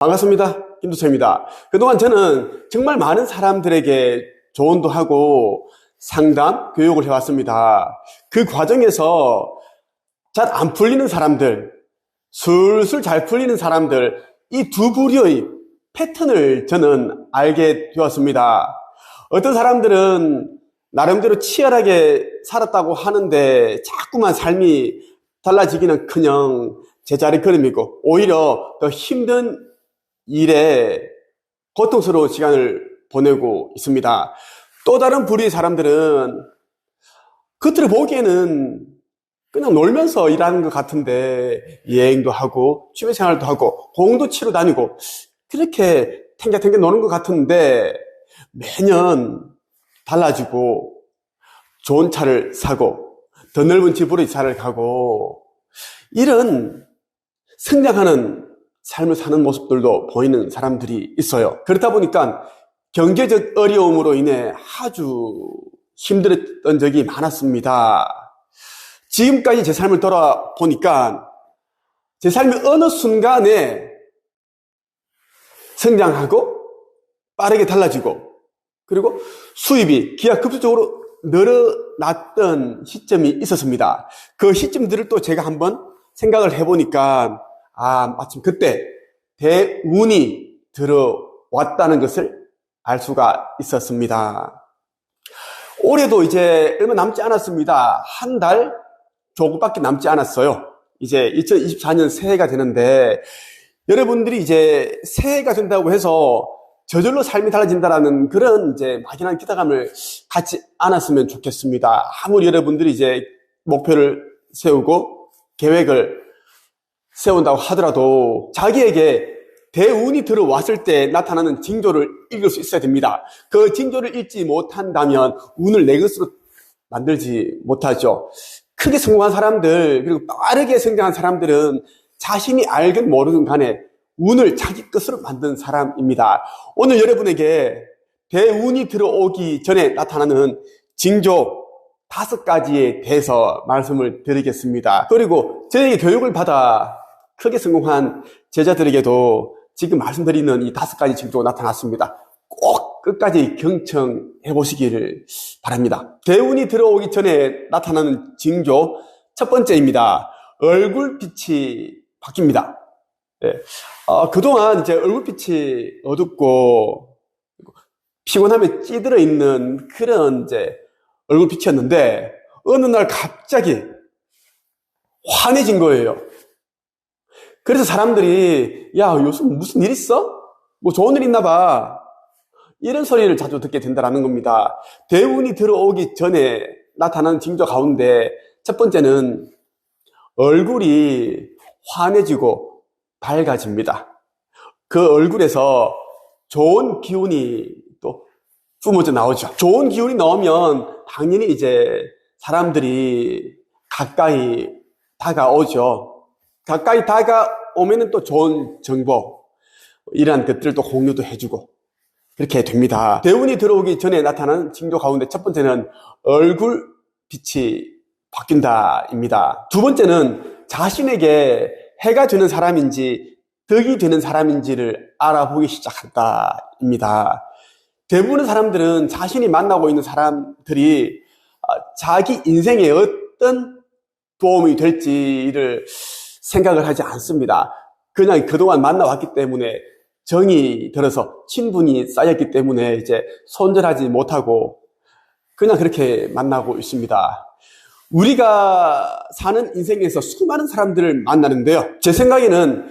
반갑습니다. 김두철입니다. 그동안 저는 정말 많은 사람들에게 조언도 하고 상담, 교육을 해왔습니다. 그 과정에서 잘 안 풀리는 사람들, 술술 잘 풀리는 사람들, 이 두 부류의 패턴을 저는 알게 되었습니다. 어떤 사람들은 나름대로 치열하게 살았다고 하는데 자꾸만 삶이 달라지기는커녕 제자리 걸음이고 오히려 더 힘든 일에 고통스러운 시간을 보내고 있습니다. 또 다른 부류의 사람들은 겉으로 보기에는 그냥 놀면서 일하는 것 같은데 여행도 하고 취미생활도 하고 공도 치러 다니고 그렇게 탱자탱자 노는 것 같은데 매년 달라지고 좋은 차를 사고 더 넓은 집으로 이사를 가고 이런 성장하는 삶을 사는 모습들도 보이는 사람들이 있어요. 그렇다 보니까 경제적 어려움으로 인해 아주 힘들었던 적이 많았습니다. 지금까지 제 삶을 돌아보니까 제 삶이 어느 순간에 성장하고 빠르게 달라지고 그리고 수입이 기하급수적으로 늘어났던 시점이 있었습니다. 그 시점들을 또 제가 한번 생각을 해보니까 마침 그때 대운이 들어왔다는 것을 알 수가 있었습니다. 올해도 이제 얼마 남지 않았습니다. 한 달 조금밖에 남지 않았어요. 이제 2024년 새해가 되는데 여러분들이 이제 새해가 된다고 해서 저절로 삶이 달라진다라는 그런 이제 막연한 기대감을 갖지 않았으면 좋겠습니다. 아무리 여러분들이 이제 목표를 세우고 계획을 세운다고 하더라도 자기에게 대운이 들어왔을 때 나타나는 징조를 읽을 수 있어야 됩니다. 그 징조를 읽지 못한다면 운을 내 것으로 만들지 못하죠. 크게 성공한 사람들 그리고 빠르게 성장한 사람들은 자신이 알건 모르건 간에 운을 자기 것으로 만든 사람입니다. 오늘 여러분에게 대운이 들어오기 전에 나타나는 징조 5가지에 대해서 말씀을 드리겠습니다. 그리고 저에게 교육을 받아 크게 성공한 제자들에게도 지금 말씀드리는 이 5가지 징조가 나타났습니다. 꼭 끝까지 경청해 보시기를 바랍니다. 대운이 들어오기 전에 나타나는 징조 첫 번째입니다. 얼굴빛이 바뀝니다. 네. 그동안 이제 얼굴빛이 어둡고 피곤함에 찌들어 있는 그런 이제 얼굴빛이었는데 어느 날 갑자기 환해진 거예요. 그래서 사람들이 야 요즘 무슨 일 있어? 뭐 좋은 일 있나 봐. 이런 소리를 자주 듣게 된다는 겁니다. 대운이 들어오기 전에 나타나는 징조 가운데 첫 번째는 얼굴이 환해지고 밝아집니다. 그 얼굴에서 좋은 기운이 또 뿜어져 나오죠. 좋은 기운이 나오면 당연히 이제 사람들이 가까이 다가오죠. 가까이 다가오면 또 좋은 정보, 이러한 것들을 또 공유도 해주고 그렇게 됩니다. 대운이 들어오기 전에 나타나는 징조 가운데 첫 번째는 얼굴빛이 바뀐다입니다. 두 번째는 자신에게 해가 되는 사람인지 덕이 되는 사람인지를 알아보기 시작한다입니다. 대부분의 사람들은 자신이 만나고 있는 사람들이 자기 인생에 어떤 도움이 될지를 생각을 하지 않습니다. 그냥 그동안 만나왔기 때문에 정이 들어서 친분이 쌓였기 때문에 이제 손절하지 못하고 그냥 그렇게 만나고 있습니다. 우리가 사는 인생에서 수많은 사람들을 만나는데요. 제 생각에는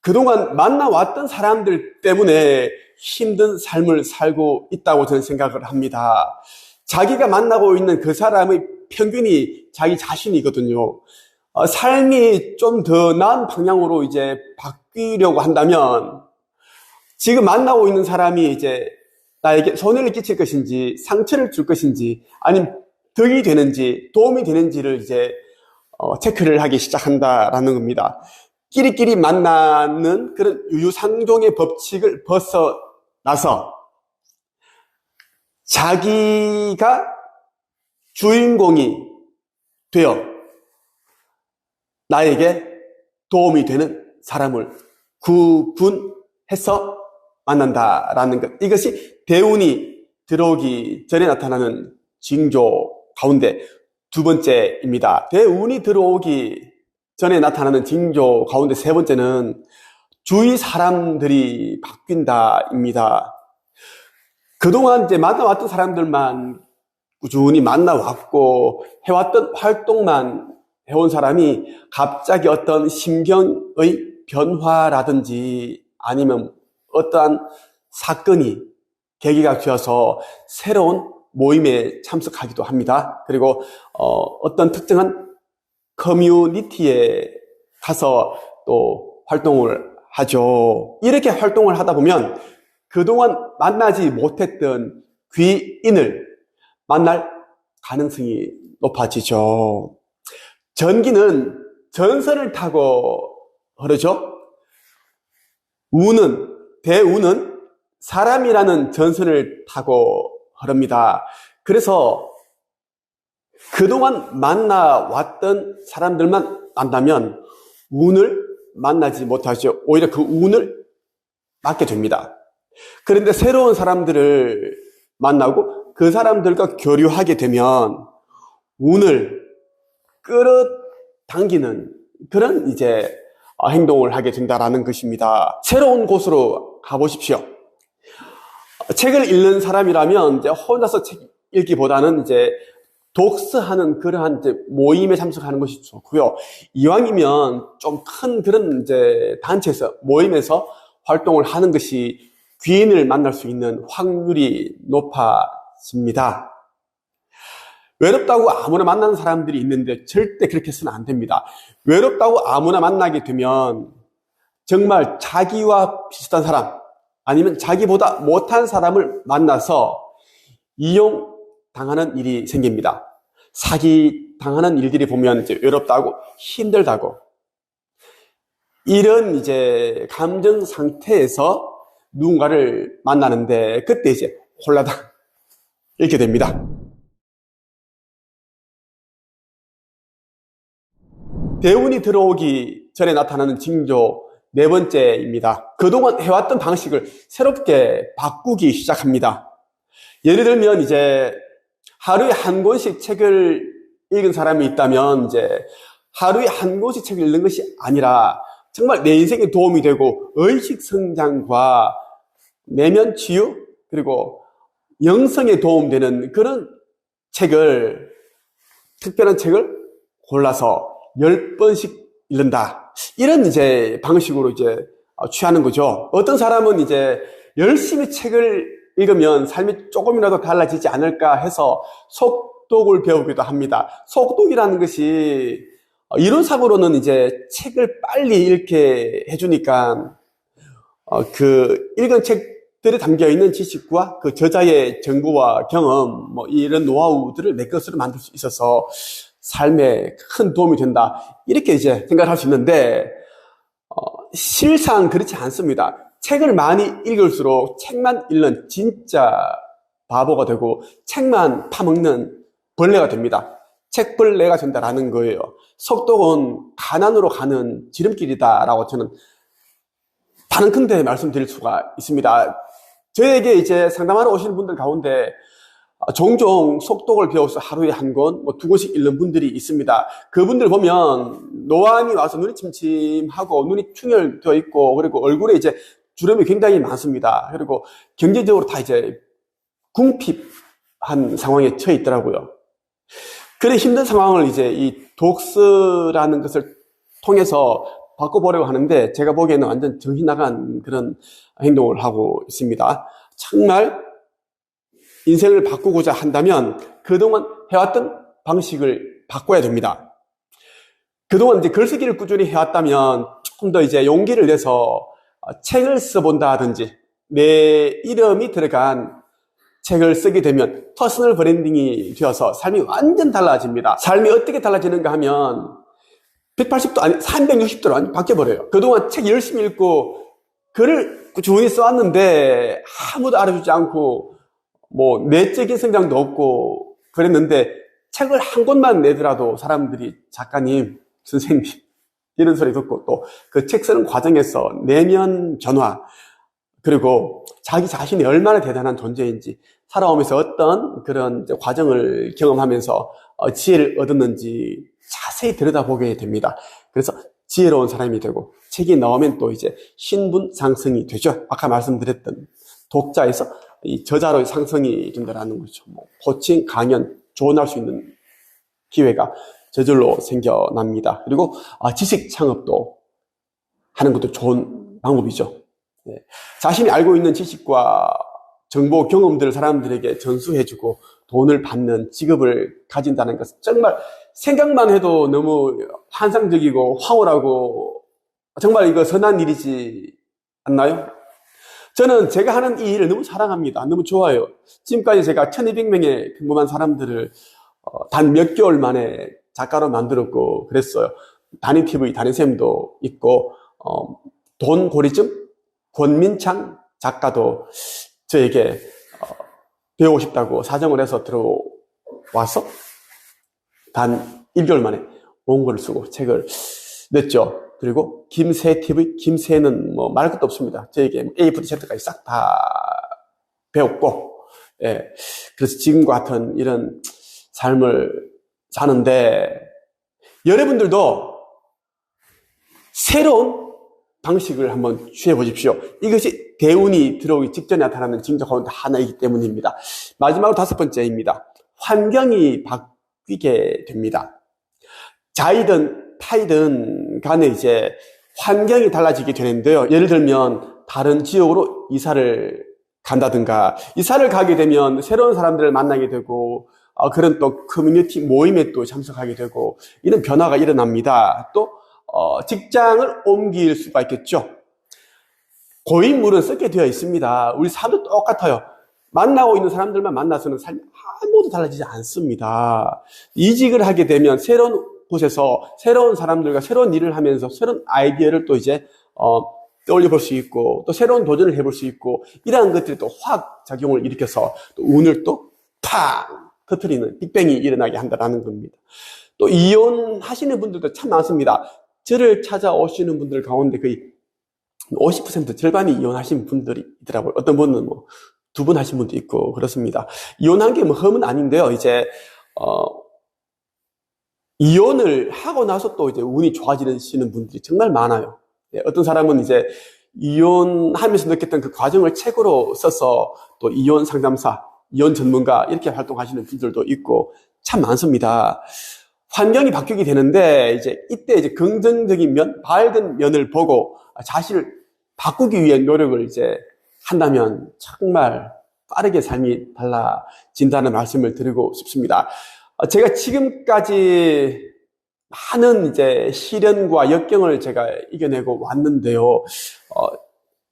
그동안 만나왔던 사람들 때문에 힘든 삶을 살고 있다고 저는 생각을 합니다. 자기가 만나고 있는 그 사람의 평균이 자기 자신이거든요. 삶이 좀 더 나은 방향으로 이제 바뀌려고 한다면 지금 만나고 있는 사람이 이제 나에게 손해를 끼칠 것인지 상처를 줄 것인지 아니면 덕이 되는지 도움이 되는지를 이제 체크를 하기 시작한다라는 겁니다. 끼리끼리 만나는 그런 유유상종의 법칙을 벗어나서 자기가 주인공이 되어 나에게 도움이 되는 사람을 구분해야 해서 만난다라는 것. 이것이 대운이 들어오기 전에 나타나는 징조 가운데 두 번째입니다. 대운이 들어오기 전에 나타나는 징조 가운데 세 번째는 주위 사람들이 바뀐다입니다. 그동안 이제 만나왔던 사람들만 꾸준히 만나왔고 해왔던 활동만 해온 사람이 갑자기 어떤 심경의 변화라든지 아니면 어떠한 사건이 계기가 되어서 새로운 모임에 참석하기도 합니다. 그리고 어떤 특정한 커뮤니티에 가서 또 활동을 하죠. 이렇게 활동을 하다 보면 그동안 만나지 못했던 귀인을 만날 가능성이 높아지죠. 전기는 전선을 타고 흐르죠. 대운은 사람이라는 전선을 타고 흐릅니다. 그래서 그동안 만나왔던 사람들만 만나면 운을 만나지 못하죠. 오히려 그 운을 맞게 됩니다. 그런데 새로운 사람들을 만나고 그 사람들과 교류하게 되면 운을 끌어당기는 그런 이제 행동을 하게 된다라는 것입니다. 새로운 곳으로 가보십시오. 책을 읽는 사람이라면 이제 혼자서 책 읽기보다는 이제 독서하는 그러한 이제 모임에 참석하는 것이 좋고요. 이왕이면 좀 큰 그런 이제 단체에서 모임에서 활동을 하는 것이 귀인을 만날 수 있는 확률이 높아집니다. 외롭다고 아무나 만나는 사람들이 있는데 절대 그렇게 해서는 안 됩니다. 외롭다고 아무나 만나게 되면 정말 자기와 비슷한 사람 아니면 자기보다 못한 사람을 만나서 이용당하는 일이 생깁니다. 사기 당하는 일들이 보면 이제 외롭다고 힘들다고 이런 이제 감정 상태에서 누군가를 만나는데 그때 이제 홀라당 이렇게 됩니다. 대운이 들어오기 전에 나타나는 징조 네 번째입니다. 그동안 해왔던 방식을 새롭게 바꾸기 시작합니다. 예를 들면 이제 하루에 한 권씩 책을 읽은 사람이 있다면 이제 하루에 한 권씩 책을 읽는 것이 아니라 정말 내 인생에 도움이 되고 의식 성장과 내면 치유 그리고 영성에 도움되는 그런 책을 특별한 책을 골라서 10번씩 읽는다. 이런 이제 방식으로 이제 취하는 거죠. 어떤 사람은 이제 열심히 책을 읽으면 삶이 조금이라도 달라지지 않을까 해서 속독을 배우기도 합니다. 속독이라는 것이 이론상으로는 이제 책을 빨리 읽게 해주니까 그 읽은 책들에 담겨 있는 지식과 그 저자의 정보와 경험 뭐 이런 노하우들을 내 것으로 만들 수 있어서 삶에 큰 도움이 된다. 이렇게 이제 생각할 수 있는데 실상 그렇지 않습니다. 책을 많이 읽을수록 책만 읽는 진짜 바보가 되고 책만 파먹는 벌레가 됩니다. 책벌레가 된다라는 거예요. 속독은 가난으로 가는 지름길이다라고 저는 단언컨대 말씀드릴 수가 있습니다. 저에게 이제 상담하러 오시는 분들 가운데 종종 속독을 배워서 하루에 한 권, 뭐 두 권씩 읽는 분들이 있습니다. 그분들 보면 노안이 와서 눈이 침침하고 눈이 충혈되어 있고 그리고 얼굴에 이제 주름이 굉장히 많습니다. 그리고 경제적으로 다 이제 궁핍한 상황에 처해 있더라고요. 그런 힘든 상황을 이제 이 독서라는 것을 통해서 바꿔보려고 하는데 제가 보기에는 완전 정신 나간 그런 행동을 하고 있습니다. 정말 인생을 바꾸고자 한다면 그동안 해왔던 방식을 바꿔야 됩니다. 그동안 이제 글쓰기를 꾸준히 해왔다면 조금 더 이제 용기를 내서 책을 써본다든지 내 이름이 들어간 책을 쓰게 되면 퍼스널 브랜딩이 되어서 삶이 완전 달라집니다. 삶이 어떻게 달라지는가 하면 180도 아니 360도로 완전 바뀌어버려요. 그동안 책 열심히 읽고 글을 꾸준히 써왔는데 아무도 알아주지 않고 뭐 내적인 성장도 없고 그랬는데 책을 한 권만 내더라도 사람들이 작가님, 선생님 이런 소리 듣고 또 그 책 쓰는 과정에서 내면 변화, 그리고 자기 자신이 얼마나 대단한 존재인지, 살아오면서 어떤 그런 이제 과정을 경험하면서 지혜를 얻었는지 자세히 들여다보게 됩니다. 그래서 지혜로운 사람이 되고, 책이 나오면 또 이제 신분 상승이 되죠. 아까 말씀드렸던 독자에서 이 저자로 상승이 된다는 거죠. 뭐 코칭, 강연, 조언할 수 있는 기회가 저절로 생겨납니다. 그리고 지식 창업도 하는 것도 좋은 방법이죠. 네. 자신이 알고 있는 지식과 정보, 경험들을 사람들에게 전수해주고 돈을 받는 직업을 가진다는 것은 정말 생각만 해도 너무 환상적이고 황홀하고 정말 이거 선한 일이지 않나요? 저는 제가 하는 이 일을 너무 사랑합니다. 너무 좋아요. 지금까지 제가 1200명의 평범한 사람들을 단 몇 개월 만에 작가로 만들었고 그랬어요. 단위TV, 단위쌤도 있고 돈고리즘 권민창 작가도 저에게 배우고 싶다고 사정을 해서 들어와서 단 1개월 만에 원고를 쓰고 책을 냈죠. 그리고 김새TV, 김새는 뭐 말할 것도 없습니다. 저에게 A부터 Z까지 싹 다 배웠고, 예. 그래서 지금과 같은 이런 삶을 사는데, 여러분들도 새로운 방식을 한번 취해 보십시오. 이것이 대운이 들어오기 직전에 나타나는 징조 가운데 하나이기 때문입니다. 마지막으로 5번째입니다. 환경이 바뀌게 됩니다. 자이든 타이든 간에 이제 환경이 달라지게 되는데요. 예를 들면 다른 지역으로 이사를 간다든가, 이사를 가게 되면 새로운 사람들을 만나게 되고 그런 또 커뮤니티 모임에 또 참석하게 되고 이런 변화가 일어납니다. 또 직장을 옮길 수가 있겠죠. 고인물은 썩게 되어 있습니다. 우리 삶도 똑같아요. 만나고 있는 사람들만 만나서는 삶이 아무도 달라지지 않습니다. 이직을 하게 되면 새로운 곳에서 새로운 사람들과 새로운 일을 하면서 새로운 아이디어를 또 이제 떠올려 볼 수 있고 또 새로운 도전을 해볼 수 있고 이러한 것들이 또 화학작용을 일으켜서 또 운을 또 팡 터뜨리는 빅뱅이 일어나게 한다는 겁니다. 또 이혼하시는 분들도 참 많습니다. 저를 찾아오시는 분들 가운데 거의 50% 절반이 이혼하신 분들이 있더라고요. 어떤 분은 뭐 2번 하신 분도 있고 그렇습니다. 이혼한 게 뭐 흠은 아닌데요. 이제 이혼을 하고 나서 또 이제 운이 좋아지시는 분들이 정말 많아요. 예, 어떤 사람은 이제 이혼하면서 느꼈던 그 과정을 책으로 써서 또 이혼 상담사, 이혼 전문가 이렇게 활동하시는 분들도 있고 참 많습니다. 환경이 바뀌게 되는데 이제 이때 이제 긍정적인 면, 밝은 면을 보고 자신을 바꾸기 위한 노력을 이제 한다면 정말 빠르게 삶이 달라진다는 말씀을 드리고 싶습니다. 제가 지금까지 많은 이제 시련과 역경을 제가 이겨내고 왔는데요.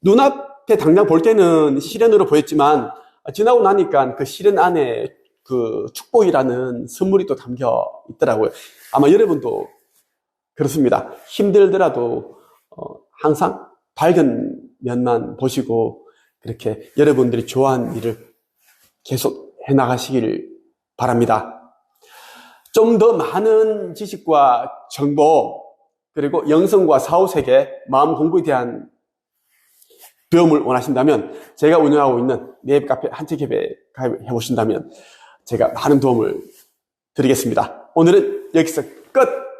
눈앞에 당장 볼 때는 시련으로 보였지만 지나고 나니까 그 시련 안에 그 축복이라는 선물이 또 담겨 있더라고요. 아마 여러분도 그렇습니다. 힘들더라도 항상 밝은 면만 보시고 그렇게 여러분들이 좋아하는 일을 계속 해나가시길 바랍니다. 좀 더 많은 지식과 정보 그리고 영성과 사후세계 마음 공부에 대한 배움을 원하신다면 제가 운영하고 있는 네이버카페 한책협에 가입해 보신다면 제가 많은 도움을 드리겠습니다. 오늘은 여기서 끝!